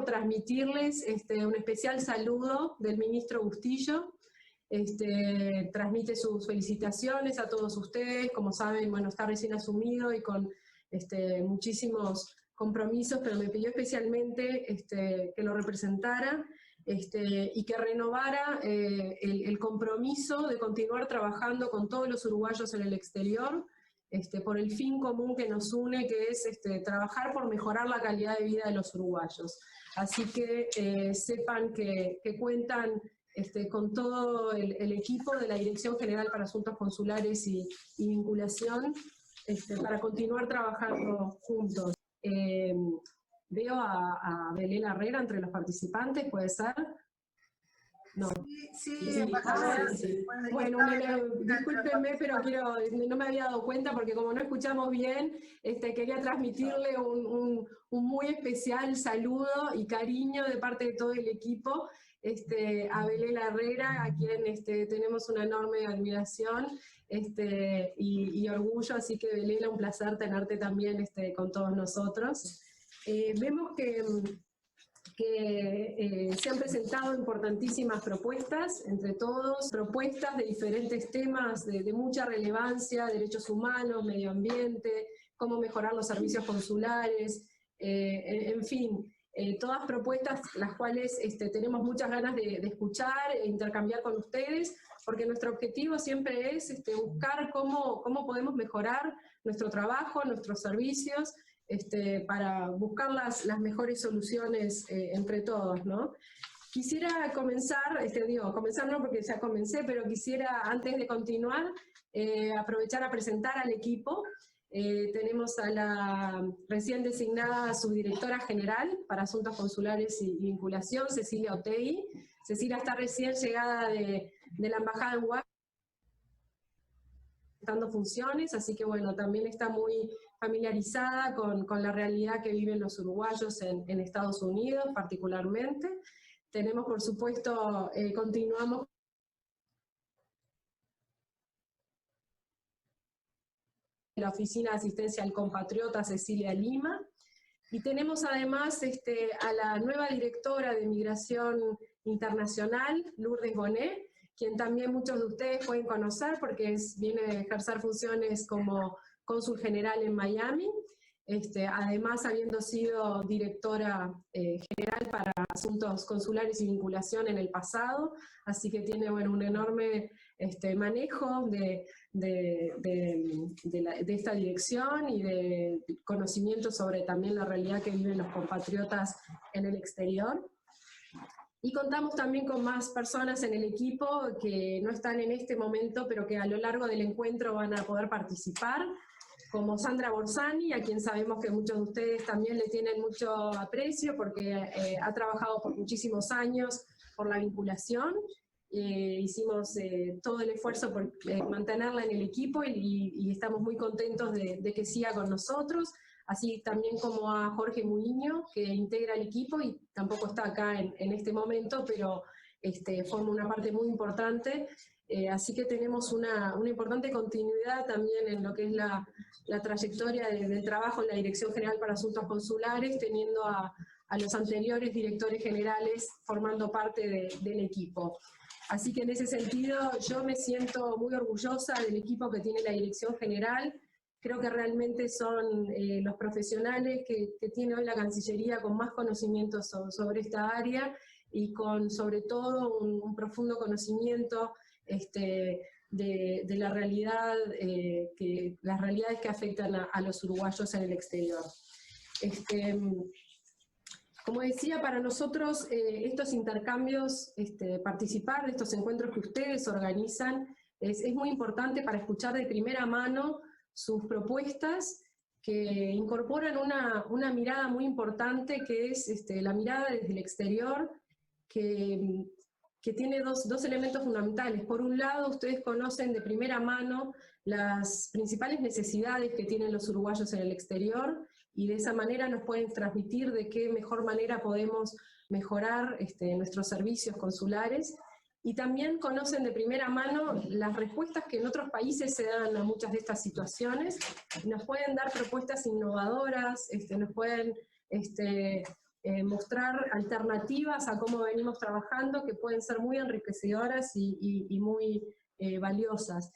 transmitirles un especial saludo del ministro Bustillo. Transmite sus felicitaciones a todos ustedes. Como saben, bueno, está recién asumido y con muchísimos compromisos, pero me pidió especialmente que lo representara y que renovara el compromiso de continuar trabajando con todos los uruguayos en el exterior, por el fin común que nos une, que es trabajar por mejorar la calidad de vida de los uruguayos. Así que sepan que cuentan con todo el equipo de la Dirección General para Asuntos Consulares y Vinculación para continuar trabajando juntos. Veo a Belén Herrera entre los participantes, ¿puede ser? No. Sí. Bueno, discúlpenme, pero no me había dado cuenta porque como no escuchamos bien, quería transmitirle un muy especial saludo y cariño de parte de todo el equipo a Belén Herrera, a quien tenemos una enorme admiración y orgullo, así que Belén, un placer tenerte también con todos nosotros. Vemos que se han presentado importantísimas propuestas, entre todos, propuestas de diferentes temas de mucha relevancia, derechos humanos, medio ambiente, cómo mejorar los servicios consulares, en fin, todas propuestas las cuales tenemos muchas ganas de escuchar e intercambiar con ustedes, porque nuestro objetivo siempre es buscar cómo podemos mejorar nuestro trabajo, nuestros servicios, para buscar las mejores soluciones entre todos, ¿no? Quisiera comenzar, comenzar no porque ya comencé, pero quisiera antes de continuar aprovechar a presentar al equipo. Tenemos a la recién designada subdirectora general para Asuntos Consulares y Vinculación, Cecilia Otegui. Cecilia está recién llegada de la Embajada en Washington, dando funciones, así que bueno, también está muy familiarizada con la realidad que viven los uruguayos en Estados Unidos particularmente. Tenemos, por supuesto, continuamos la Oficina de Asistencia al Compatriota Cecilia Lima, y tenemos además a la nueva directora de Migración Internacional, Lourdes Bonet, quien también muchos de ustedes pueden conocer porque viene a ejercer funciones como cónsul general en Miami, además habiendo sido directora general para Asuntos Consulares y Vinculación en el pasado, así que tiene un enorme manejo de esta dirección y de conocimiento sobre también la realidad que viven los compatriotas en el exterior. Y contamos también con más personas en el equipo que no están en este momento, pero que a lo largo del encuentro van a poder participar, como Sandra Borsani, a quien sabemos que muchos de ustedes también le tienen mucho aprecio porque ha trabajado por muchísimos años por la vinculación. Hicimos todo el esfuerzo por mantenerla en el equipo y estamos muy contentos de que siga con nosotros, así también como a Jorge Muiño, que integra el equipo y tampoco está acá en este momento, pero forma una parte muy importante. Así que tenemos una importante continuidad también en lo que es la trayectoria del trabajo en la Dirección General para Asuntos Consulares, teniendo a los anteriores directores generales formando parte del equipo. Así que en ese sentido yo me siento muy orgullosa del equipo que tiene la Dirección General. Creo que realmente son los profesionales que tiene hoy la Cancillería con más conocimiento sobre esta área y con sobre todo un profundo conocimiento de la realidad, las realidades que afectan a los uruguayos en el exterior. Como decía, para nosotros estos intercambios, participar de estos encuentros que ustedes organizan, es muy importante para escuchar de primera mano sus propuestas que incorporan una mirada muy importante que es la mirada desde el exterior, que tiene dos elementos fundamentales. Por un lado, ustedes conocen de primera mano las principales necesidades que tienen los uruguayos en el exterior, y de esa manera nos pueden transmitir de qué mejor manera podemos mejorar nuestros servicios consulares, y también conocen de primera mano las respuestas que en otros países se dan a muchas de estas situaciones, y nos pueden dar propuestas innovadoras, nos pueden mostrar alternativas a cómo venimos trabajando que pueden ser muy enriquecedoras y muy valiosas.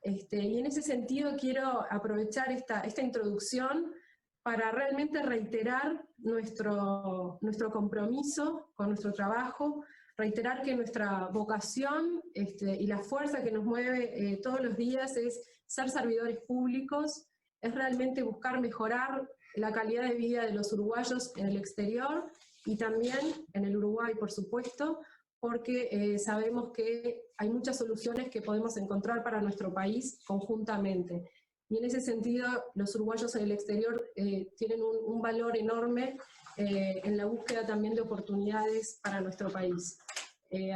Y en ese sentido quiero aprovechar esta introducción para realmente reiterar nuestro compromiso con nuestro trabajo, reiterar que nuestra vocación y la fuerza que nos mueve todos los días es ser servidores públicos, es realmente buscar mejorar la calidad de vida de los uruguayos en el exterior y también en el Uruguay, por supuesto, porque sabemos que hay muchas soluciones que podemos encontrar para nuestro país conjuntamente. Y en ese sentido, los uruguayos en el exterior tienen un valor enorme en la búsqueda también de oportunidades para nuestro país.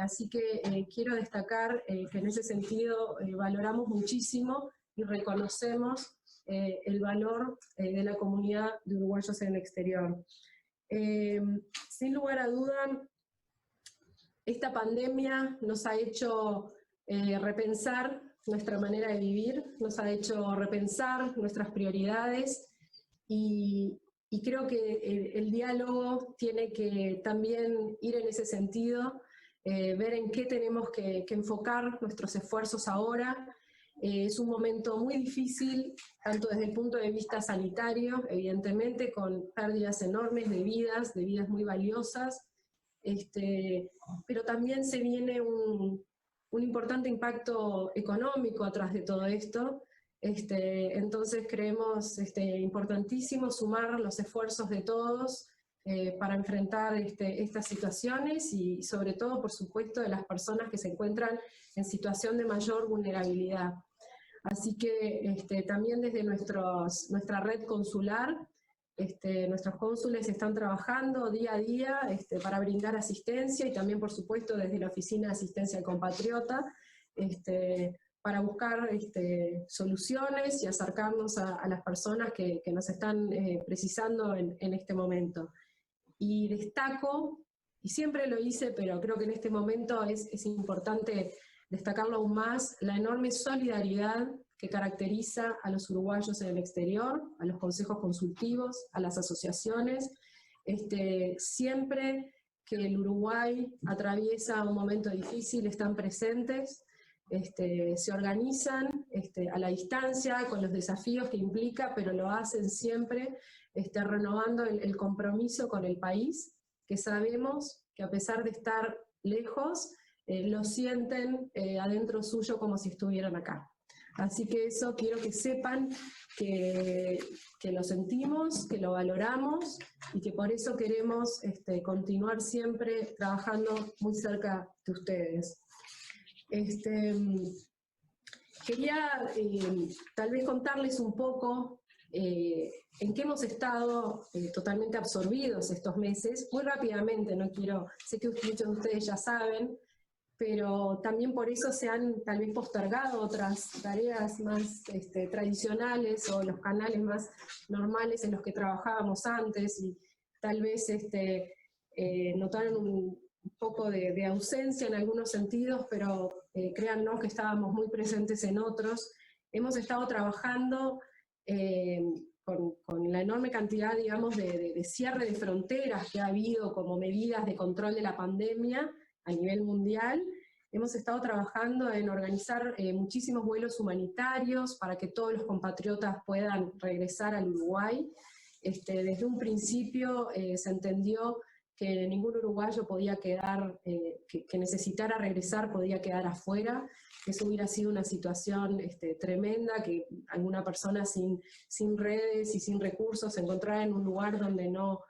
Así que quiero destacar que en ese sentido valoramos muchísimo y reconocemos el valor de la comunidad de uruguayos en el exterior. Sin lugar a duda, esta pandemia nos ha hecho repensar nuestra manera de vivir, nos ha hecho repensar nuestras prioridades y creo que el diálogo tiene que también ir en ese sentido, ver en qué tenemos que enfocar nuestros esfuerzos ahora. Es un momento muy difícil, tanto desde el punto de vista sanitario, evidentemente, con pérdidas enormes de vidas muy valiosas, pero también se viene un importante impacto económico atrás de todo esto. Entonces creemos importantísimo sumar los esfuerzos de todos para enfrentar estas situaciones y sobre todo, por supuesto, de las personas que se encuentran en situación de mayor vulnerabilidad. Así que también desde nuestra red consular, nuestros cónsules están trabajando día a día para brindar asistencia y también, por supuesto, desde la Oficina de Asistencia al Compatriota, para buscar soluciones y acercarnos a las personas que nos están precisando en este momento. Y destaco, y siempre lo hice, pero creo que en este momento es importante destacarlo aún más, la enorme solidaridad que caracteriza a los uruguayos en el exterior, a los consejos consultivos, a las asociaciones. Siempre que el Uruguay atraviesa un momento difícil están presentes, se organizan a la distancia con los desafíos que implica, pero lo hacen siempre renovando el compromiso con el país, que sabemos que a pesar de estar lejos, lo sienten adentro suyo como si estuvieran acá. Así que eso quiero que sepan que lo sentimos, que lo valoramos y que por eso queremos continuar siempre trabajando muy cerca de ustedes. Quería tal vez contarles un poco en qué hemos estado totalmente absorbidos estos meses, muy rápidamente, sé que muchos de ustedes ya saben, pero también por eso se han tal vez postergado otras tareas más tradicionales o los canales más normales en los que trabajábamos antes y tal vez notaron un poco de ausencia en algunos sentidos, pero créannos que estábamos muy presentes en otros. Hemos estado trabajando con la enorme cantidad, digamos, de cierre de fronteras que ha habido como medidas de control de la pandemia a nivel mundial. Hemos estado trabajando en organizar muchísimos vuelos humanitarios para que todos los compatriotas puedan regresar al Uruguay. Desde un principio se entendió que ningún uruguayo podía quedar, que necesitara regresar podía quedar afuera. Eso hubiera sido una situación tremenda, que alguna persona sin redes y sin recursos se encontrara en un lugar donde no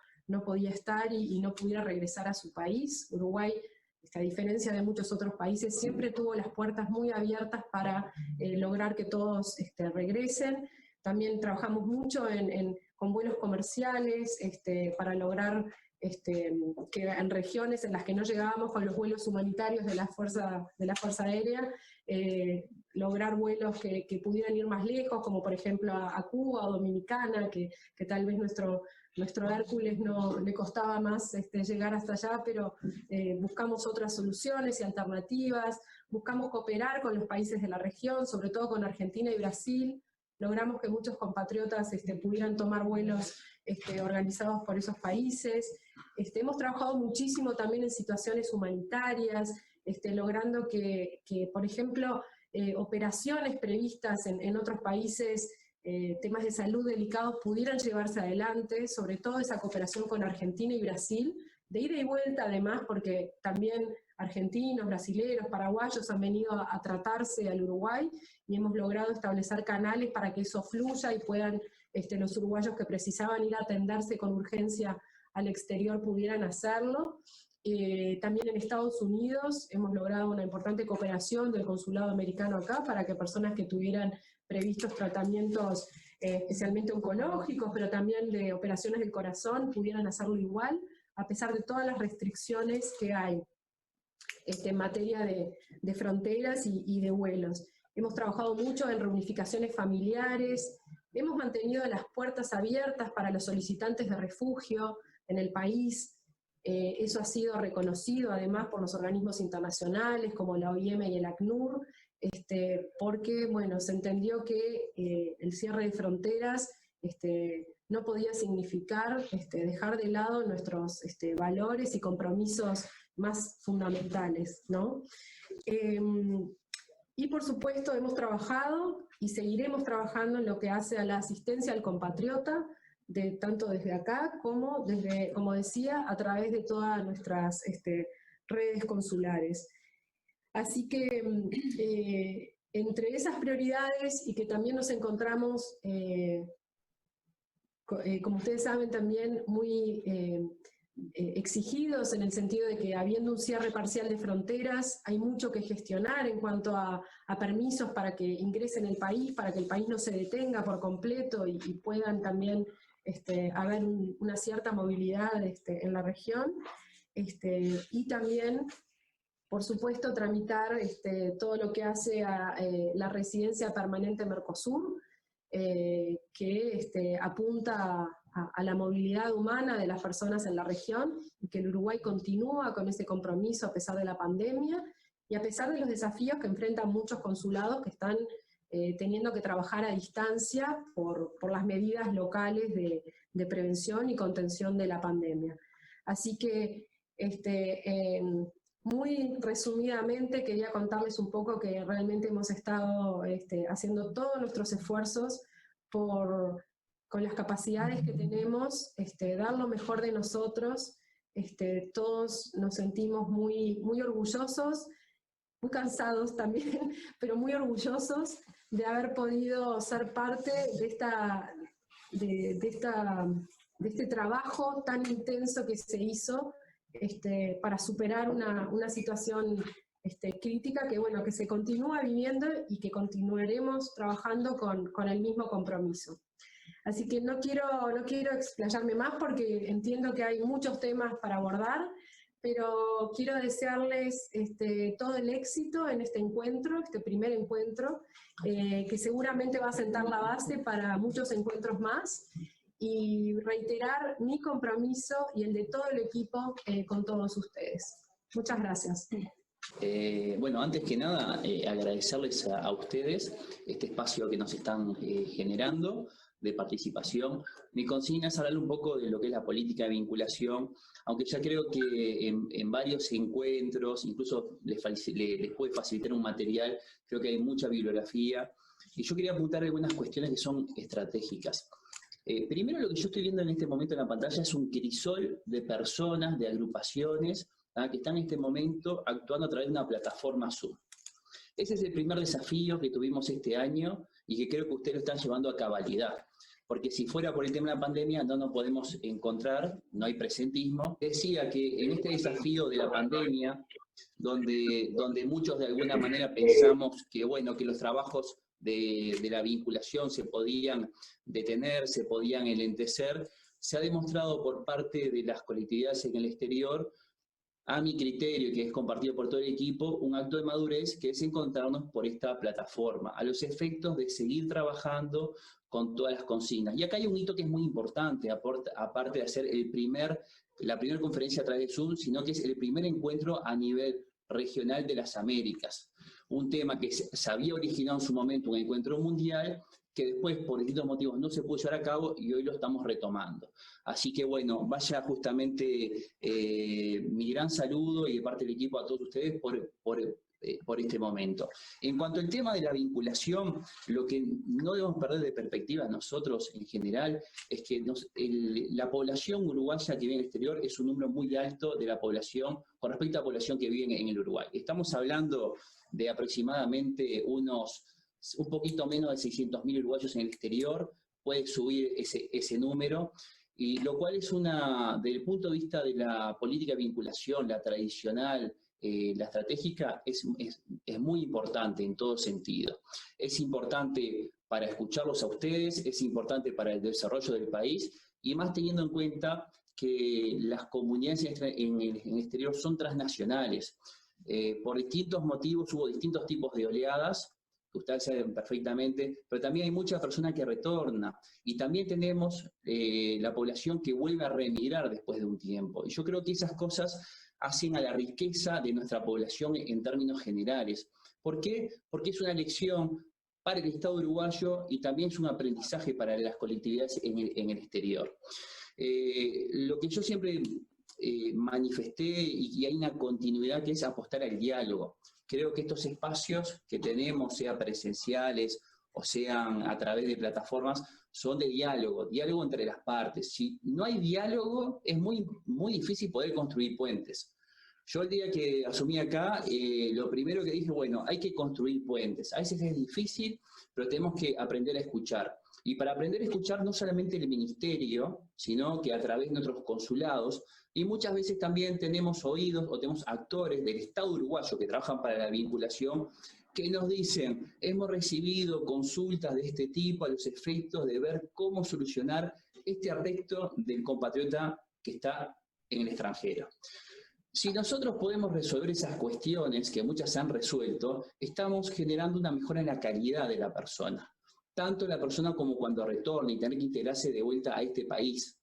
podía estar y no pudiera regresar a su país. Uruguay, a diferencia de muchos otros países, siempre tuvo las puertas muy abiertas para lograr que todos regresen. También trabajamos mucho con vuelos comerciales para lograr que en regiones en las que no llegábamos con los vuelos humanitarios de la Fuerza Aérea, lograr vuelos que pudieran ir más lejos, como por ejemplo a Cuba o Dominicana, que tal vez nuestro Hércules no le costaba más llegar hasta allá, pero buscamos otras soluciones y alternativas, buscamos cooperar con los países de la región, sobre todo con Argentina y Brasil. Logramos que muchos compatriotas pudieran tomar vuelos organizados por esos países. Hemos trabajado muchísimo también en situaciones humanitarias, logrando que, por ejemplo, operaciones previstas en otros países, temas de salud delicados, pudieran llevarse adelante, sobre todo esa cooperación con Argentina y Brasil, de ida y vuelta además, porque también argentinos, brasileños, paraguayos han venido a tratarse al Uruguay y hemos logrado establecer canales para que eso fluya y puedan los uruguayos que precisaban ir a atenderse con urgencia al exterior pudieran hacerlo. También en Estados Unidos hemos logrado una importante cooperación del consulado americano acá para que personas que tuvieran previstos tratamientos especialmente oncológicos, pero también de operaciones del corazón, pudieran hacerlo igual, a pesar de todas las restricciones que hay en materia de fronteras y de vuelos. Hemos trabajado mucho en reunificaciones familiares, hemos mantenido las puertas abiertas para los solicitantes de refugio en el país. Eso ha sido reconocido además por los organismos internacionales como la OIM y el ACNUR, porque bueno, se entendió que el cierre de fronteras no podía significar dejar de lado nuestros valores y compromisos más fundamentales, ¿no? Y por supuesto hemos trabajado y seguiremos trabajando en lo que hace a la asistencia al compatriota, tanto desde acá como desde, como decía, a través de todas nuestras redes consulares. Así que entre esas prioridades y que también nos encontramos, como ustedes saben, también muy exigidos en el sentido de que habiendo un cierre parcial de fronteras, hay mucho que gestionar en cuanto a permisos para que ingresen al país, para que el país no se detenga por completo y puedan también haber una cierta movilidad en la región, y también, por supuesto, tramitar todo lo que hace a la residencia permanente Mercosur, que apunta a la movilidad humana de las personas en la región, y que el Uruguay continúa con ese compromiso a pesar de la pandemia, y a pesar de los desafíos que enfrentan muchos consulados que están teniendo que trabajar a distancia por las medidas locales de prevención y contención de la pandemia. Así que, muy resumidamente, quería contarles un poco que realmente hemos estado haciendo todos nuestros esfuerzos con las capacidades que tenemos, dar lo mejor de nosotros. Todos nos sentimos muy, muy orgullosos, muy cansados también, pero muy orgullosos de haber podido ser parte de este trabajo tan intenso que se hizo para superar una situación crítica que, bueno, que se continúa viviendo y que continuaremos trabajando con el mismo compromiso. Así que no quiero explayarme más porque entiendo que hay muchos temas para abordar, pero quiero desearles todo el éxito en este encuentro, este primer encuentro, que seguramente va a sentar la base para muchos encuentros más, y reiterar mi compromiso y el de todo el equipo con todos ustedes. Muchas gracias. Bueno, antes que nada, agradecerles a ustedes este espacio que nos están generando de participación. Mi consigna es hablar un poco de lo que es la política de vinculación, aunque ya creo que en varios encuentros, incluso les puede facilitar un material, creo que hay mucha bibliografía, y yo quería apuntar algunas cuestiones que son estratégicas. Primero, lo que yo estoy viendo en este momento en la pantalla es un crisol de personas, de agrupaciones, que están en este momento actuando a través de una plataforma Zoom. Ese es el primer desafío que tuvimos este año y que creo que ustedes lo están llevando a cabalidad. Porque si fuera por el tema de la pandemia no nos podemos encontrar, no hay presentismo. Decía que en este desafío de la pandemia, donde muchos de alguna manera pensamos que, bueno, que los trabajos de la vinculación se podían detener, se podían enlentecer, se ha demostrado por parte de las colectividades en el exterior, a mi criterio, que es compartido por todo el equipo, un acto de madurez que es encontrarnos por esta plataforma, a los efectos de seguir trabajando con todas las consignas. Y acá hay un hito que es muy importante, aparte de hacer la primera conferencia a través de Zoom, sino que es el primer encuentro a nivel regional de las Américas. Un tema que se había originado en su momento un encuentro mundial, que después por distintos motivos no se pudo llevar a cabo y hoy lo estamos retomando. Así que bueno, vaya justamente mi gran saludo y de parte del equipo a todos ustedes por este momento. En cuanto al tema de la vinculación, lo que no debemos perder de perspectiva nosotros en general es que la población uruguaya que vive en el exterior es un número muy alto de la población con respecto a la población que vive en el Uruguay. Estamos hablando de aproximadamente un poquito menos de 600.000 uruguayos en el exterior, puede subir ese número, y lo cual es desde el punto de vista de la política de vinculación, la tradicional, la estratégica, es muy importante en todo sentido. Es importante para escucharlos a ustedes, es importante para el desarrollo del país, y más teniendo en cuenta que las comunidades en el exterior son transnacionales. Por distintos motivos hubo distintos tipos de oleadas, que ustedes saben perfectamente, pero también hay muchas personas que retornan, y también tenemos la población que vuelve a reemigrar después de un tiempo. Y yo creo que esas cosas hacen a la riqueza de nuestra población en términos generales. ¿Por qué? Porque es una lección para el Estado uruguayo y también es un aprendizaje para las colectividades en el exterior. Lo que yo siempre manifesté, y hay una continuidad, que es apostar al diálogo. Creo que estos espacios que tenemos, sea presenciales o sean a través de plataformas, son de diálogo entre las partes. Si no hay diálogo, es muy, muy difícil poder construir puentes. Yo el día que asumí acá, lo primero que dije, bueno, hay que construir puentes. A veces es difícil, pero tenemos que aprender a escuchar. Y para aprender a escuchar no solamente el ministerio, sino que a través de nuestros consulados, y muchas veces también tenemos oídos o tenemos actores del Estado uruguayo que trabajan para la vinculación, que nos dicen, hemos recibido consultas de este tipo a los efectos de ver cómo solucionar este aspecto del compatriota que está en el extranjero. Si nosotros podemos resolver esas cuestiones, que muchas se han resuelto, estamos generando una mejora en la calidad de la persona. Tanto la persona como cuando retorne y tener que integrarse de vuelta a este país,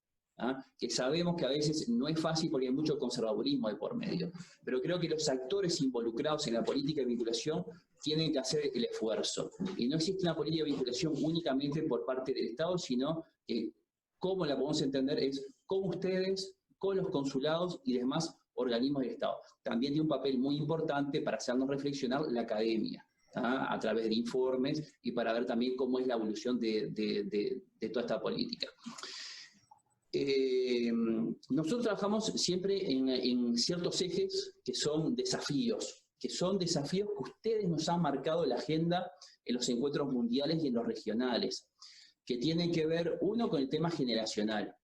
que sabemos que a veces no es fácil porque hay mucho conservadurismo de por medio. Pero creo que los actores involucrados en la política de vinculación tienen que hacer el esfuerzo. Y no existe una política de vinculación únicamente por parte del Estado, sino que cómo la podemos entender es con ustedes, con los consulados y demás organismos del Estado. También tiene un papel muy importante para hacernos reflexionar la academia, a través de informes y para ver también cómo es la evolución de toda esta política. Nosotros trabajamos siempre en ciertos ejes que son desafíos que ustedes nos han marcado la agenda en los encuentros mundiales y en los regionales, que tienen que ver, uno, con el tema generacional,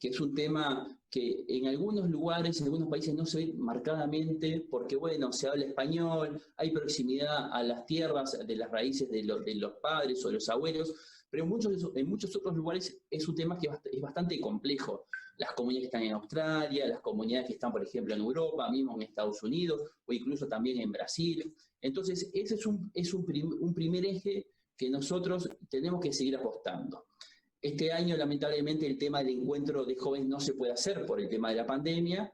que es un tema que en algunos lugares, en algunos países no se ve marcadamente, porque bueno, se habla español, hay proximidad a las tierras de las raíces de los padres o de los abuelos, pero en muchos otros lugares es un tema que es bastante complejo. Las comunidades que están en Australia, las comunidades que están, por ejemplo, en Europa, mismo en Estados Unidos, o incluso también en Brasil. Entonces, ese es un primer eje que nosotros tenemos que seguir apostando. Este año, lamentablemente, el tema del encuentro de jóvenes no se puede hacer por el tema de la pandemia,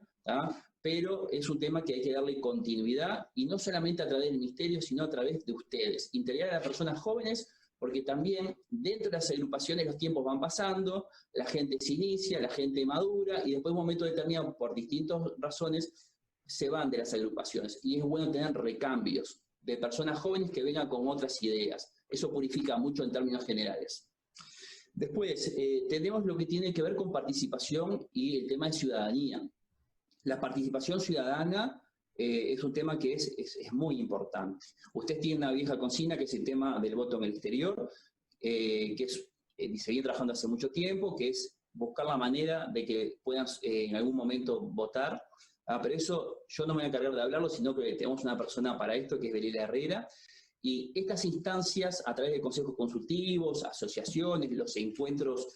pero es un tema que hay que darle continuidad, y no solamente a través del ministerio, sino a través de ustedes. Integrar a las personas jóvenes, porque también dentro de las agrupaciones los tiempos van pasando, la gente se inicia, la gente madura, y después de un momento determinado, por distintas razones, se van de las agrupaciones. Y es bueno tener recambios de personas jóvenes que vengan con otras ideas. Eso purifica mucho en términos generales. Después, tenemos lo que tiene que ver con participación y el tema de ciudadanía. La participación ciudadana es un tema que es muy importante. Usted tiene una vieja consigna, que es el tema del voto en el exterior, que es seguir trabajando hace mucho tiempo, que es buscar la manera de que puedan en algún momento votar. Pero eso yo no me voy a encargar de hablarlo, sino que tenemos una persona para esto, que es Belela Herrera. Y estas instancias, a través de consejos consultivos, asociaciones, los encuentros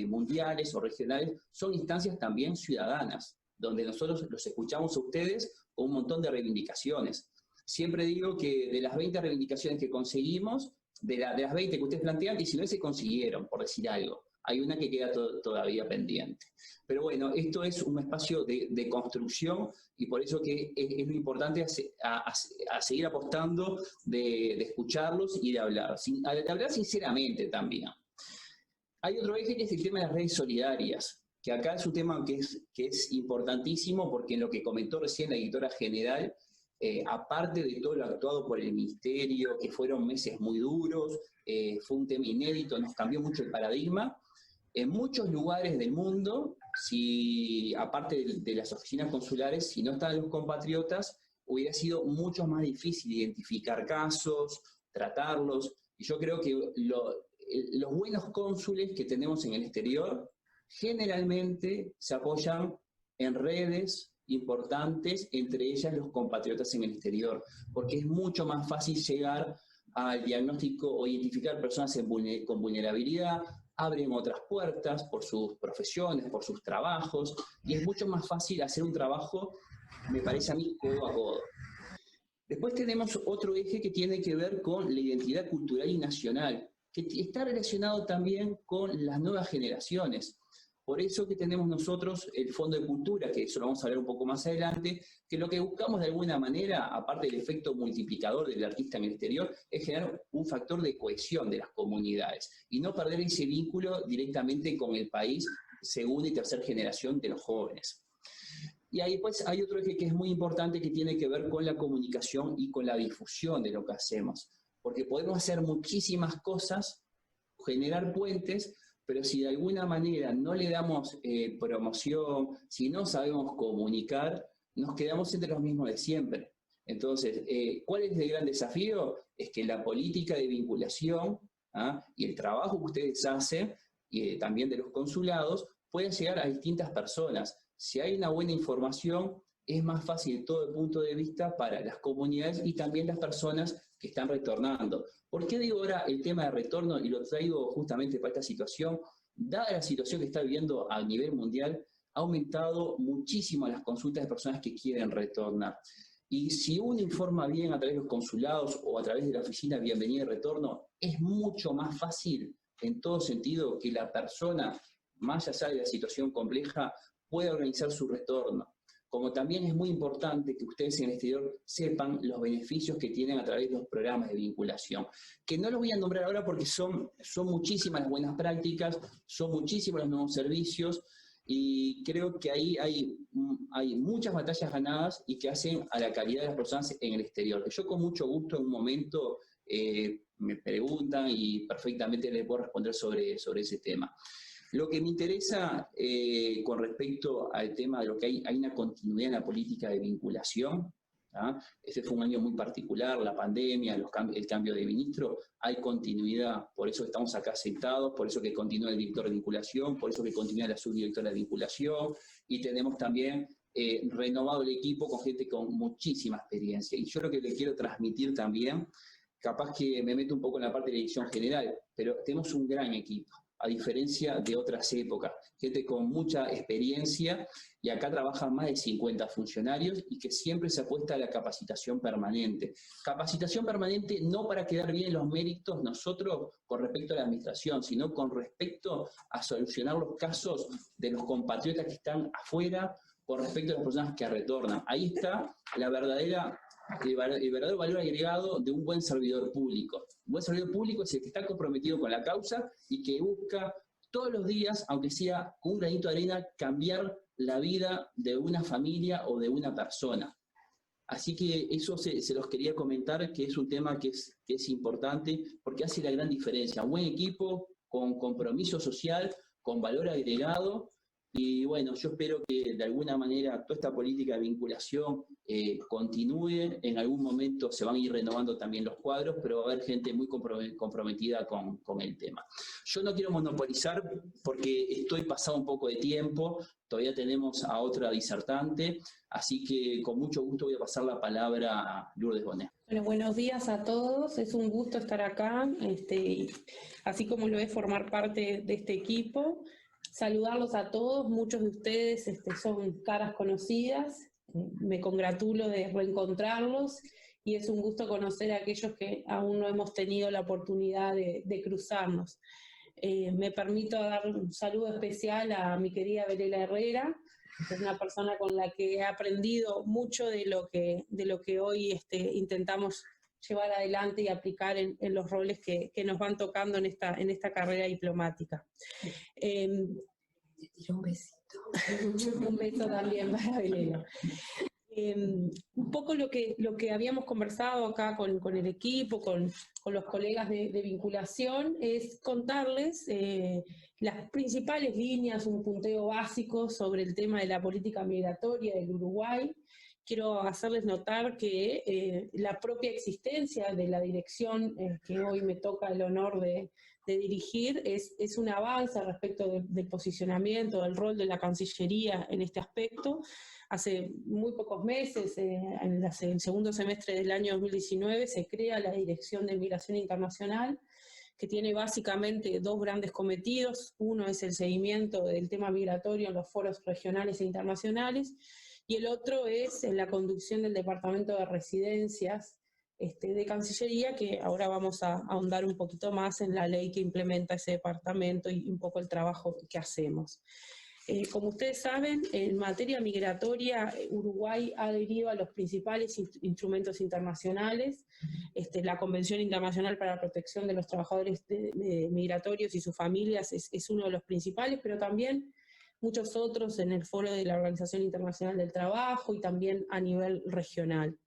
mundiales o regionales, son instancias también ciudadanas, donde nosotros los escuchamos a ustedes con un montón de reivindicaciones. Siempre digo que de las 20 reivindicaciones que conseguimos, de las 20 que ustedes plantean, 19 se consiguieron, por decir algo. hay una que queda todavía pendiente. Pero bueno, esto es un espacio de construcción y por eso que es lo importante a seguir apostando de escucharlos y de hablar sinceramente también. Hay otro eje que es el tema de las redes solidarias, que acá es un tema que es importantísimo porque en lo que comentó recién la directora general, aparte de todo lo actuado por el Ministerio, que fueron meses muy duros, fue un tema inédito, nos cambió mucho el paradigma. En muchos lugares del mundo, aparte de las oficinas consulares, si no estaban los compatriotas, hubiera sido mucho más difícil identificar casos, tratarlos. Y yo creo que los buenos cónsules que tenemos en el exterior generalmente se apoyan en redes importantes, entre ellas los compatriotas en el exterior, porque es mucho más fácil llegar al diagnóstico o identificar personas con vulnerabilidad, abren otras puertas por sus profesiones, por sus trabajos, y es mucho más fácil hacer un trabajo, me parece a mí, codo a codo. Después tenemos otro eje que tiene que ver con la identidad cultural y nacional, que está relacionado también con las nuevas generaciones. Por eso que tenemos nosotros el Fondo de Cultura, que eso lo vamos a hablar un poco más adelante, que lo que buscamos de alguna manera, aparte del efecto multiplicador del artista en el exterior, es generar un factor de cohesión de las comunidades y no perder ese vínculo directamente con el país, segunda y tercera generación de los jóvenes. Y ahí pues hay otro eje que es muy importante que tiene que ver con la comunicación y con la difusión de lo que hacemos. Porque podemos hacer muchísimas cosas, generar puentes, pero si de alguna manera no le damos promoción, si no sabemos comunicar, nos quedamos entre los mismos de siempre. Entonces, ¿cuál es el gran desafío? Es que la política de vinculación y el trabajo que ustedes hacen, y también de los consulados, pueda llegar a distintas personas. Si hay una buena información, es más fácil todo el punto de vista para las comunidades y también las personas que están retornando. ¿Por qué digo ahora el tema de retorno y lo traigo justamente para esta situación? Dada la situación que está viviendo a nivel mundial, ha aumentado muchísimo las consultas de personas que quieren retornar. Y si uno informa bien a través de los consulados o a través de la oficina Bienvenida y Retorno, es mucho más fácil en todo sentido que la persona, más allá de la situación compleja, pueda organizar su retorno. Como también es muy importante que ustedes en el exterior sepan los beneficios que tienen a través de los programas de vinculación, que no los voy a nombrar ahora porque son muchísimas las buenas prácticas, son muchísimos los nuevos servicios, y creo que ahí hay muchas batallas ganadas y que hacen a la calidad de las personas en el exterior. Que yo con mucho gusto en un momento me preguntan y perfectamente les puedo responder sobre ese tema. Lo que me interesa con respecto al tema de lo que hay una continuidad en la política de vinculación. Este fue un año muy particular, la pandemia, el cambio de ministro, hay continuidad, por eso estamos acá sentados, por eso que continúa el director de vinculación, por eso que continúa la subdirectora de vinculación, y tenemos también renovado el equipo con gente con muchísima experiencia. Y yo lo que le quiero transmitir también, capaz que me meto un poco en la parte de la dirección general, pero tenemos un gran equipo, a diferencia de otras épocas, gente con mucha experiencia, y acá trabajan más de 50 funcionarios y que siempre se apuesta a la capacitación permanente. Capacitación permanente no para quedar bien los méritos nosotros con respecto a la administración, sino con respecto a solucionar los casos de los compatriotas que están afuera con respecto a las personas que retornan. Ahí está el verdadero valor agregado de un buen servidor público. Un buen servidor público es el que está comprometido con la causa y que busca todos los días, aunque sea con un granito de arena, cambiar la vida de una familia o de una persona. Así que eso se los quería comentar, que es un tema que es importante porque hace la gran diferencia. Un buen equipo con compromiso social, con valor agregado. Y bueno, yo espero que de alguna manera toda esta política de vinculación continúe. En algún momento se van a ir renovando también los cuadros, pero va a haber gente muy comprometida con el tema. Yo no quiero monopolizar porque estoy pasado un poco de tiempo, todavía tenemos a otra disertante, así que con mucho gusto voy a pasar la palabra a Lourdes Bonet. Bueno, buenos días a todos, es un gusto estar acá, así como lo es formar parte de este equipo. Saludarlos a todos, muchos de ustedes son caras conocidas, me congratulo de reencontrarlos y es un gusto conocer a aquellos que aún no hemos tenido la oportunidad de cruzarnos. Me permito dar un saludo especial a mi querida Belela Herrera, que es una persona con la que he aprendido mucho de lo que hoy intentamos llevar adelante y aplicar en los roles que nos van tocando en esta carrera diplomática. Un besito. Un beso también para Belela. Un poco lo que habíamos conversado acá con el equipo, con los colegas de vinculación, es contarles las principales líneas, un punteo básico sobre el tema de la política migratoria del Uruguay. Quiero hacerles notar que la propia existencia de la dirección que hoy me toca el honor de dirigir es un avance respecto del posicionamiento, del rol de la Cancillería en este aspecto. Hace muy pocos meses, en el segundo semestre del año 2019, se crea la Dirección de Migración Internacional, que tiene básicamente dos grandes cometidos. Uno es el seguimiento del tema migratorio en los foros regionales e internacionales, y el otro es la conducción del Departamento de Residencias de Cancillería, que ahora vamos a ahondar un poquito más en la ley que implementa ese departamento y un poco el trabajo que hacemos. Como ustedes saben, en materia migratoria, Uruguay ha adherido a los principales instrumentos internacionales. La Convención Internacional para la Protección de los Trabajadores Migratorios y sus familias es uno de los principales, pero también muchos otros en el foro de la Organización Internacional del Trabajo y también a nivel regional.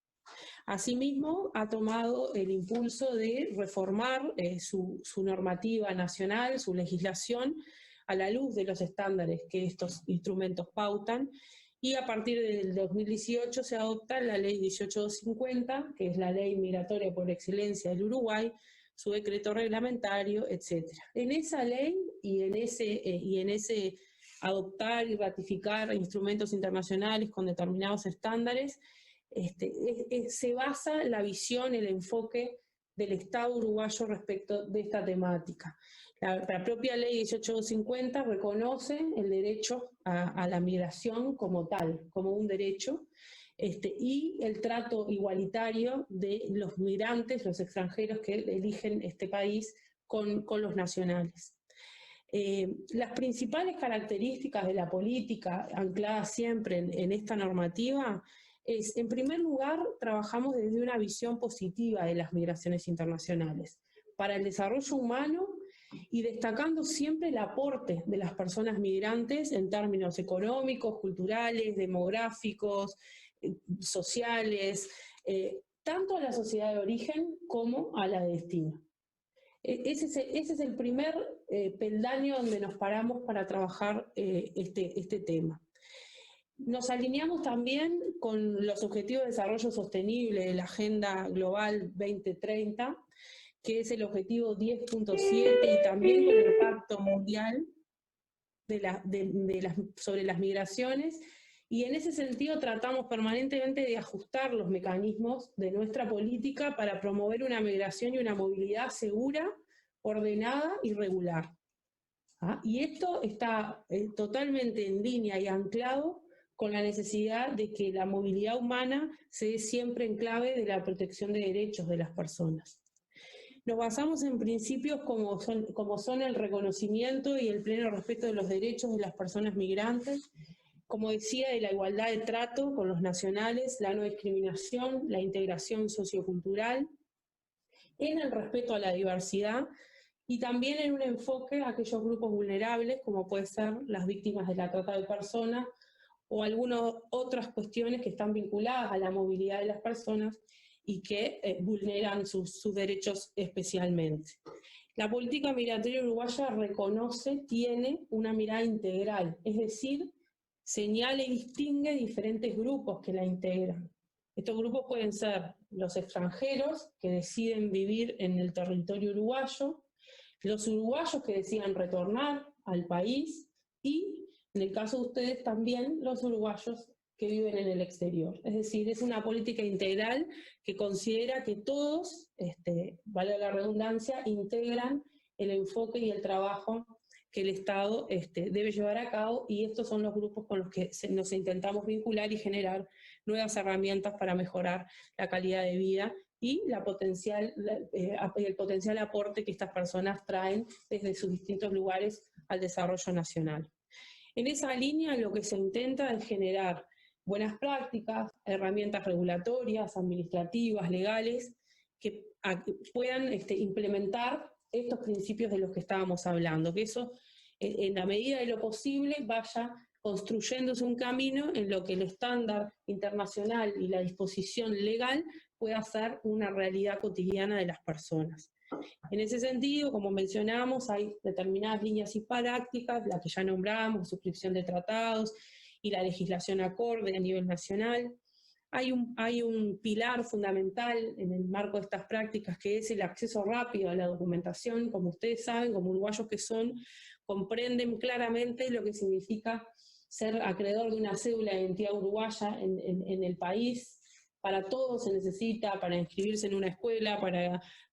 Asimismo, ha tomado el impulso de reformar su normativa nacional, su legislación, a la luz de los estándares que estos instrumentos pautan, y a partir del 2018 se adopta la Ley 18250, que es la ley migratoria por excelencia del Uruguay, su decreto reglamentario, etc. En esa ley y en ese adoptar y ratificar instrumentos internacionales con determinados estándares, se basa la visión, el enfoque del Estado uruguayo respecto de esta temática. La propia ley 18250 reconoce el derecho a la migración como tal, como un derecho, y el trato igualitario de los migrantes, los extranjeros que eligen este país con los nacionales. Las principales características de la política anclada siempre en esta normativa es, en primer lugar, trabajamos desde una visión positiva de las migraciones internacionales, para el desarrollo humano y destacando siempre el aporte de las personas migrantes en términos económicos, culturales, demográficos, sociales, tanto a la sociedad de origen como a la de destino. Ese es el primer peldaño donde nos paramos para trabajar este tema. Nos alineamos también con los Objetivos de Desarrollo Sostenible de la Agenda Global 2030, que es el objetivo 10.7, y también con el Pacto Mundial sobre las migraciones, y en ese sentido tratamos permanentemente de ajustar los mecanismos de nuestra política para promover una migración y una movilidad segura, ordenada y regular. Y esto está totalmente en línea y anclado con la necesidad de que la movilidad humana se dé siempre en clave de la protección de derechos de las personas. Nos basamos en principios como son el reconocimiento y el pleno respeto de los derechos de las personas migrantes, como decía, de la igualdad de trato con los nacionales, la no discriminación, la integración sociocultural, en el respeto a la diversidad y también en un enfoque a aquellos grupos vulnerables, como pueden ser las víctimas de la trata de personas o algunas otras cuestiones que están vinculadas a la movilidad de las personas y que vulneran sus derechos especialmente. La política migratoria uruguaya reconoce, tiene una mirada integral, es decir, señala y distingue diferentes grupos que la integran. Estos grupos pueden ser los extranjeros que deciden vivir en el territorio uruguayo, los uruguayos que decidan retornar al país y, en el caso de ustedes, también los uruguayos que viven en el exterior. Es decir, es una política integral que considera que todos, vale la redundancia, integran el enfoque y el trabajo que el Estado debe llevar a cabo, y estos son los grupos con los que nos intentamos vincular y generar nuevas herramientas para mejorar la calidad de vida y el potencial aporte que estas personas traen desde sus distintos lugares al desarrollo nacional. En esa línea lo que se intenta es generar buenas prácticas, herramientas regulatorias, administrativas, legales, que puedan implementar estos principios de los que estábamos hablando, que eso, en la medida de lo posible, vaya construyéndose un camino en lo que el estándar internacional y la disposición legal pueda ser una realidad cotidiana de las personas. En ese sentido, como mencionamos, hay determinadas líneas y prácticas, la que ya nombramos, suscripción de tratados y la legislación acorde a nivel nacional. Hay un pilar fundamental en el marco de estas prácticas que es el acceso rápido a la documentación. Como ustedes saben, como uruguayos que son, comprenden claramente lo que significa ser acreedor de una cédula de identidad uruguaya en el país. Para todo se necesita, para inscribirse en una escuela,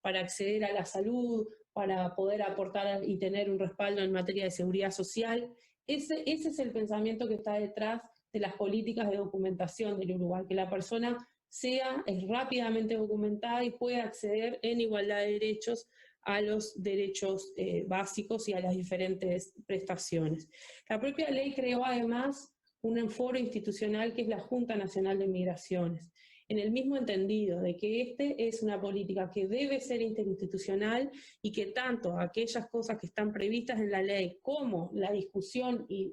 para acceder a la salud, para poder aportar y tener un respaldo en materia de seguridad social. Ese es el pensamiento que está detrás de las políticas de documentación del Uruguay, que la persona sea rápidamente documentada y pueda acceder en igualdad de derechos a los derechos básicos y a las diferentes prestaciones. La propia ley creó además un foro institucional que es la Junta Nacional de Migraciones, en el mismo entendido de que es una política que debe ser interinstitucional y que tanto aquellas cosas que están previstas en la ley como la discusión y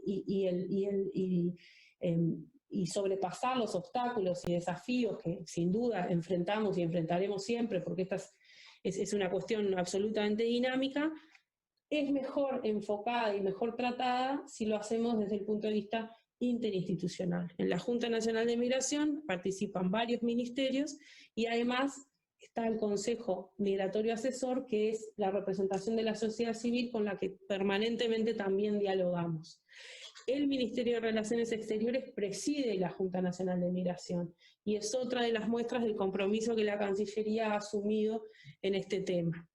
sobrepasar los obstáculos y desafíos que sin duda enfrentamos y enfrentaremos siempre, porque esta es una cuestión absolutamente dinámica, es mejor enfocada y mejor tratada si lo hacemos desde el punto de vista interinstitucional. En la Junta Nacional de Migración participan varios ministerios y además está el Consejo Migratorio Asesor, que es la representación de la sociedad civil con la que permanentemente también dialogamos. El Ministerio de Relaciones Exteriores preside la Junta Nacional de Migración y es otra de las muestras del compromiso que la Cancillería ha asumido en este tema.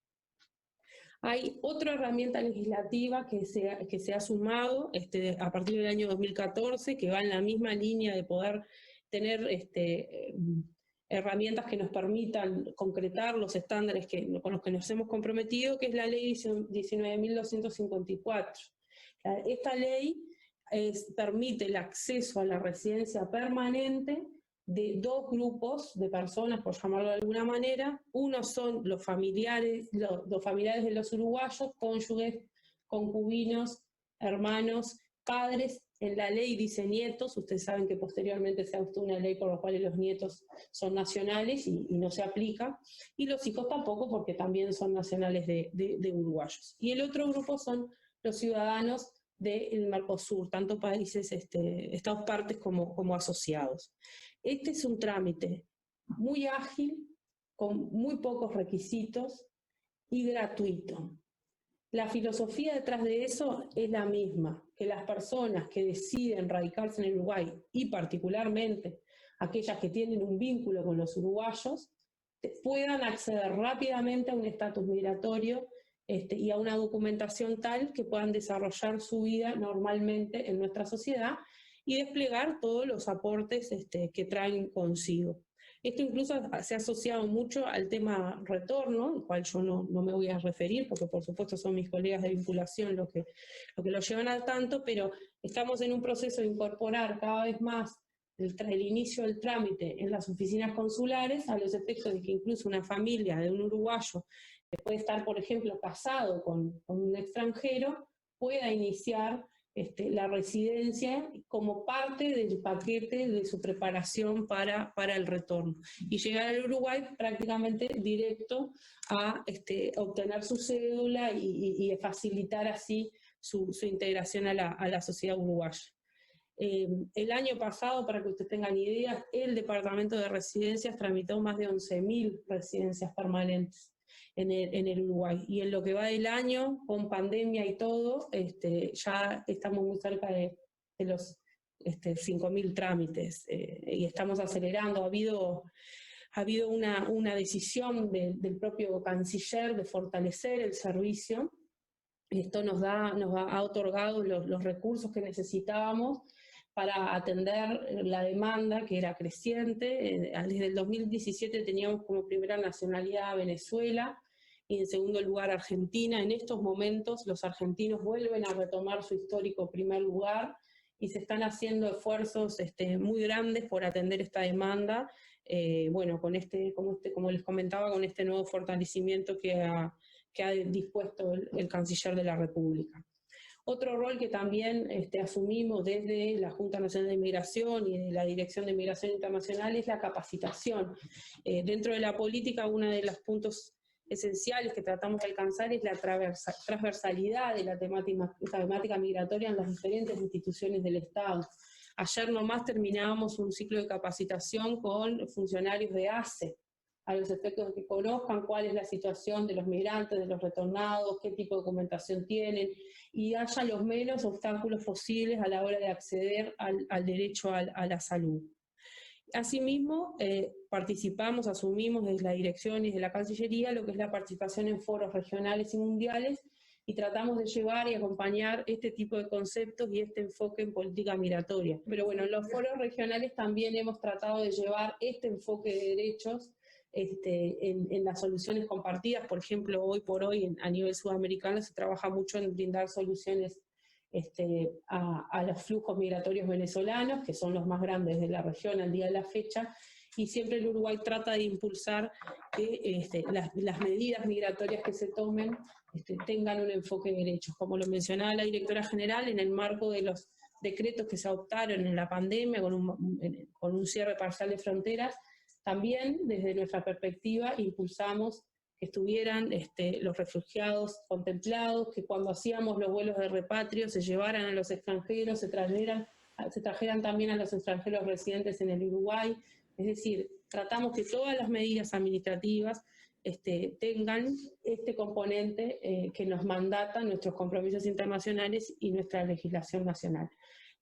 Hay otra herramienta legislativa que se ha sumado a partir del año 2014, que va en la misma línea de poder tener herramientas que nos permitan concretar los estándares con los que nos hemos comprometido, que es la ley 19.254. Esta ley permite el acceso a la residencia permanente de dos grupos de personas, por llamarlo de alguna manera. Uno son los familiares de los uruguayos, cónyuges, concubinos, hermanos, padres. En la ley dice nietos, ustedes saben que posteriormente se adoptó una ley por la cual los nietos son nacionales y no se aplica, y los hijos tampoco porque también son nacionales de uruguayos. Y el otro grupo son los ciudadanos del Mercosur, tanto países, Estados partes como asociados. Este es un trámite muy ágil, con muy pocos requisitos y gratuito. La filosofía detrás de eso es la misma, que las personas que deciden radicarse en el Uruguay, y particularmente aquellas que tienen un vínculo con los uruguayos, puedan acceder rápidamente a un estatus migratorio y a una documentación tal que puedan desarrollar su vida normalmente en nuestra sociedad y desplegar todos los aportes que traen consigo. Esto incluso se ha asociado mucho al tema retorno, al cual yo no me voy a referir, porque por supuesto son mis colegas de vinculación lo que lo llevan al tanto, pero estamos en un proceso de incorporar cada vez más el inicio del trámite en las oficinas consulares, a los efectos de que incluso una familia de un uruguayo que puede estar, por ejemplo, casado con un extranjero, pueda iniciar la residencia como parte del paquete de su preparación para el retorno y llegar al Uruguay prácticamente directo a obtener su cédula y facilitar así su integración a la sociedad uruguaya. El año pasado, para que ustedes tengan idea, el Departamento de Residencias tramitó más de 11.000 residencias permanentes en el Uruguay. Y en lo que va del año, con pandemia y todo, ya estamos muy cerca de los 5.000 trámites y estamos acelerando. Ha habido una decisión del propio canciller de fortalecer el servicio. Esto nos ha otorgado los recursos que necesitábamos para atender la demanda que era creciente. Desde el 2017 teníamos como primera nacionalidad Venezuela y en segundo lugar Argentina. En estos momentos los argentinos vuelven a retomar su histórico primer lugar y se están haciendo esfuerzos muy grandes por atender esta demanda, bueno, como les comentaba, con este nuevo fortalecimiento que ha dispuesto el Canciller de la República. Otro rol que también asumimos desde la Junta Nacional de Migración y de la Dirección de Migración Internacional es la capacitación. Dentro de la política, uno de los puntos esenciales que tratamos de alcanzar es la transversalidad de la temática migratoria en las diferentes instituciones del Estado. Ayer nomás terminábamos un ciclo de capacitación con funcionarios de ACE, a los efectos de que conozcan cuál es la situación de los migrantes, de los retornados, qué tipo de documentación tienen, y haya los menos obstáculos posibles a la hora de acceder al derecho a la salud. Asimismo, asumimos desde la dirección y desde la Cancillería lo que es la participación en foros regionales y mundiales, y tratamos de llevar y acompañar este tipo de conceptos y este enfoque en política migratoria. Pero bueno, en los foros regionales también hemos tratado de llevar este enfoque de derechos en las soluciones compartidas. Por ejemplo, hoy por hoy a nivel sudamericano se trabaja mucho en brindar soluciones a los flujos migratorios venezolanos, que son los más grandes de la región al día de la fecha, y siempre el Uruguay trata de impulsar que las medidas migratorias que se tomen tengan un enfoque de derechos. Como lo mencionaba la directora general, en el marco de los decretos que se adoptaron en la pandemia con un cierre parcial de fronteras, también desde nuestra perspectiva impulsamos que estuvieran los refugiados contemplados, que cuando hacíamos los vuelos de repatrio se llevaran a los extranjeros, se trajeran también a los extranjeros residentes en el Uruguay. Es decir, tratamos que todas las medidas administrativas tengan este componente que nos mandatan nuestros compromisos internacionales y nuestra legislación nacional.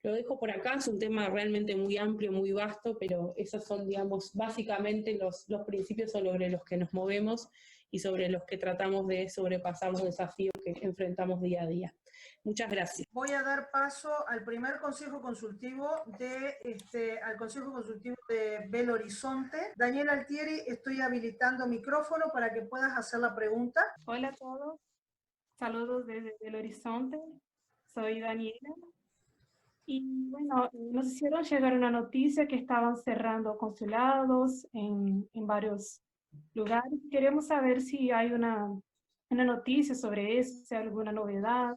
Lo dejo por acá, es un tema realmente muy amplio, muy vasto, pero esos son, digamos, básicamente los principios sobre los que nos movemos y sobre los que tratamos de sobrepasar los desafíos que enfrentamos día a día. Muchas gracias. Voy a dar paso al primer consejo consultivo al consejo consultivo de Belo Horizonte. Daniela Altieri, estoy habilitando micrófono para que puedas hacer la pregunta. Hola a todos, saludos desde Belo Horizonte, soy Daniela. Y bueno, nos hicieron llegar una noticia que estaban cerrando consulados en varios lugares. Queremos saber si hay una noticia sobre eso, si hay alguna novedad.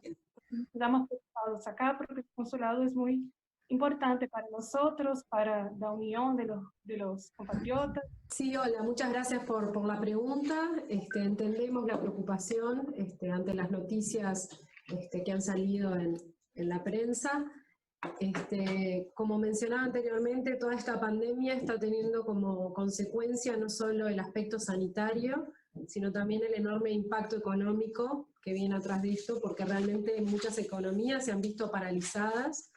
Estamos preocupados acá porque el consulado es muy importante para nosotros, para la unión de los compatriotas. Sí, hola, muchas gracias por la pregunta. Entendemos la preocupación ante las noticias que han salido en la prensa. Como mencionaba anteriormente, toda esta pandemia está teniendo como consecuencia no solo el aspecto sanitario, sino también el enorme impacto económico que viene atrás de esto, porque realmente muchas economías se han visto paralizadas.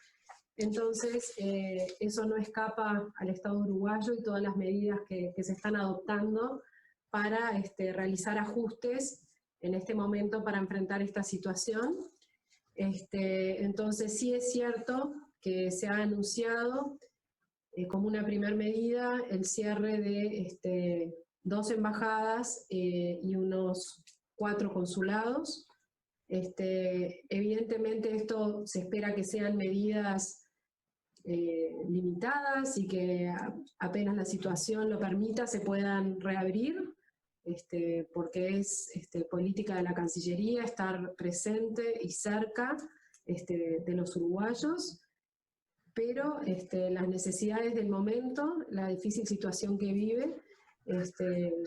Entonces, eso no escapa al Estado uruguayo y todas las medidas que se están adoptando para realizar ajustes en este momento para enfrentar esta situación. Entonces sí es cierto que se ha anunciado como una primera medida el cierre de 2 embajadas y unos 4 consulados. Evidentemente esto se espera que sean medidas limitadas y que apenas la situación lo permita se puedan reabrir. Porque es política de la Cancillería estar presente y cerca de los uruguayos, pero las necesidades del momento, la difícil situación que vive,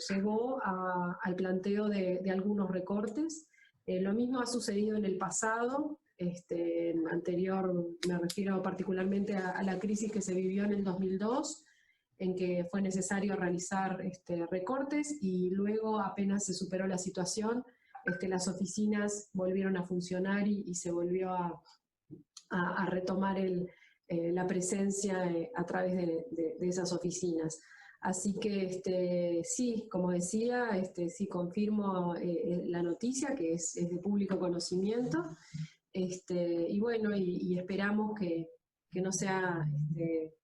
llevó al planteo de algunos recortes. Lo mismo ha sucedido en el pasado, anterior, me refiero particularmente a la crisis que se vivió en el 2002, en que fue necesario realizar recortes y luego apenas se superó la situación, las oficinas volvieron a funcionar y se volvió a retomar la presencia a través de esas oficinas. Así que sí, como decía, sí confirmo la noticia, que es de público conocimiento, y bueno, y esperamos que no sea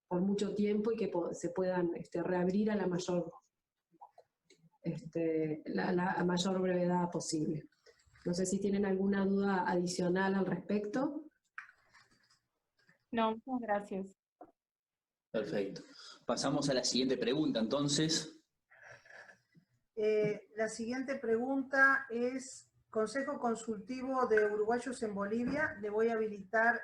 por mucho tiempo y que se puedan reabrir a la mayor, la mayor brevedad posible. No sé si tienen alguna duda adicional al respecto. No, muchas gracias. Perfecto. Pasamos a la siguiente pregunta, entonces. La siguiente pregunta es, Consejo Consultivo de Uruguayos en Bolivia. Le voy a habilitar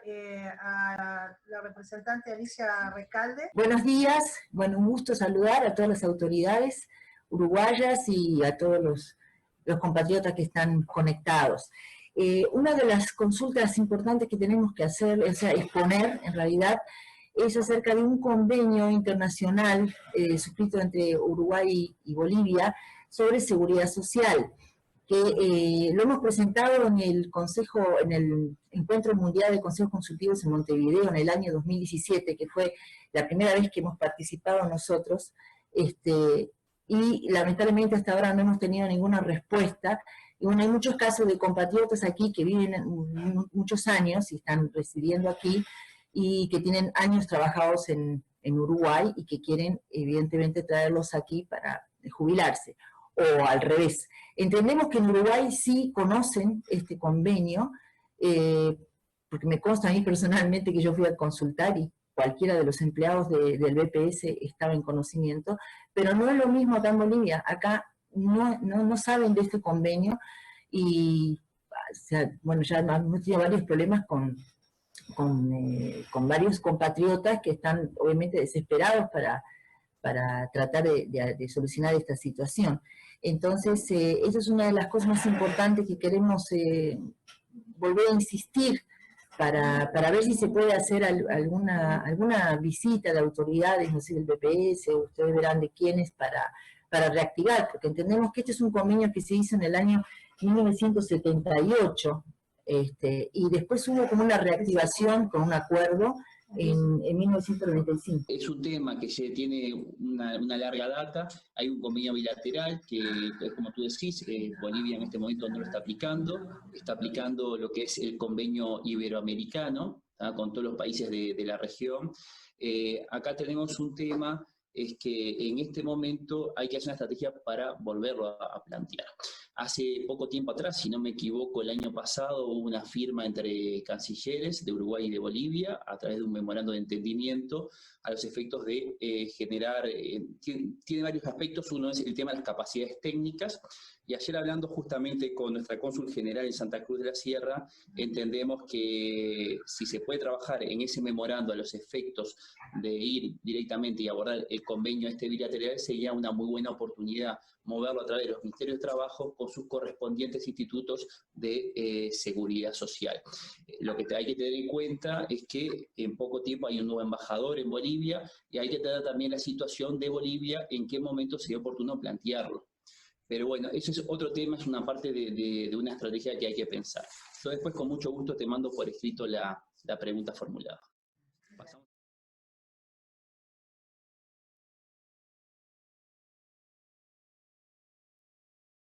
a la representante Alicia Recalde. Buenos días, bueno, un gusto saludar a todas las autoridades uruguayas y a todos los compatriotas que están conectados. Una de las consultas importantes que tenemos que hacer, o sea, exponer en realidad, es acerca de un convenio internacional suscrito entre Uruguay y Bolivia sobre seguridad social, que lo hemos presentado en el Encuentro Mundial de Consejos Consultivos en Montevideo en el año 2017, que fue la primera vez que hemos participado nosotros, y lamentablemente hasta ahora no hemos tenido ninguna respuesta. Y bueno, hay muchos casos de compatriotas aquí que viven muchos años y están residiendo aquí, y que tienen años trabajados en Uruguay y que quieren evidentemente traerlos aquí para jubilarse, o al revés. Entendemos que en Uruguay sí conocen este convenio, porque me consta a mí personalmente que yo fui a consultar y cualquiera de los empleados del BPS estaba en conocimiento, pero no es lo mismo acá en Bolivia. Acá no saben de este convenio y, o sea, bueno, ya hemos tenido varios problemas con varios compatriotas que están obviamente desesperados para tratar de solucionar esta situación. Entonces, esa es una de las cosas más importantes que queremos volver a insistir para ver si se puede hacer alguna visita de autoridades, no sé, del BPS, o ustedes verán de quiénes, para reactivar, porque entendemos que este es un convenio que se hizo en el año 1978, y después hubo como una reactivación con un acuerdo en 1995. Es un tema que tiene una larga data. Hay un convenio bilateral que, como tú decís, Bolivia en este momento no lo está aplicando lo que es el convenio iberoamericano, ¿tá?, con todos los países de la región. Acá tenemos un tema, es que en este momento hay que hacer una estrategia para volverlo a plantear. Hace poco tiempo atrás, si no me equivoco, el año pasado hubo una firma entre cancilleres de Uruguay y de Bolivia a través de un memorando de entendimiento a los efectos de generar, tiene varios aspectos. Uno es el tema de las capacidades técnicas, y ayer hablando justamente con nuestra cónsul general en Santa Cruz de la Sierra, entendemos que si se puede trabajar en ese memorando a los efectos de ir directamente y abordar el convenio bilateral, sería una muy buena oportunidad moverlo a través de los Ministerios de Trabajo con sus correspondientes institutos de seguridad social. Lo que hay que tener en cuenta es que en poco tiempo hay un nuevo embajador en Bolivia, y hay que tener también la situación de Bolivia, en qué momento sería oportuno plantearlo. Pero bueno, eso es otro tema, es una parte de una estrategia que hay que pensar. Yo después con mucho gusto te mando por escrito la pregunta formulada. Pasamos.